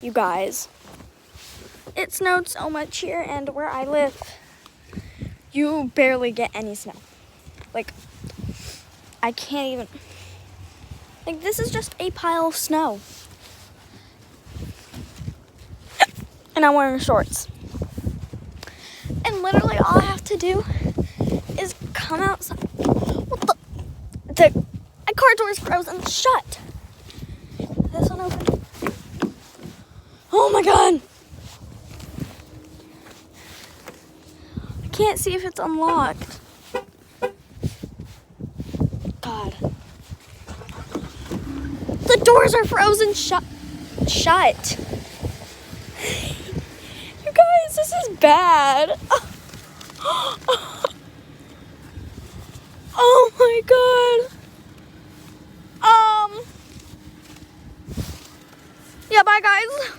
You guys, it snowed so much here, and where I live, you barely get any snow. Like, I can't even, like, this is just a pile of snow. And I'm wearing shorts. And literally all I have to do is come outside. What the car door is frozen shut. This one open. Oh my God. I can't see if it's unlocked. God. The doors are frozen shut. You guys, this is bad. Oh my God. Yeah, bye guys.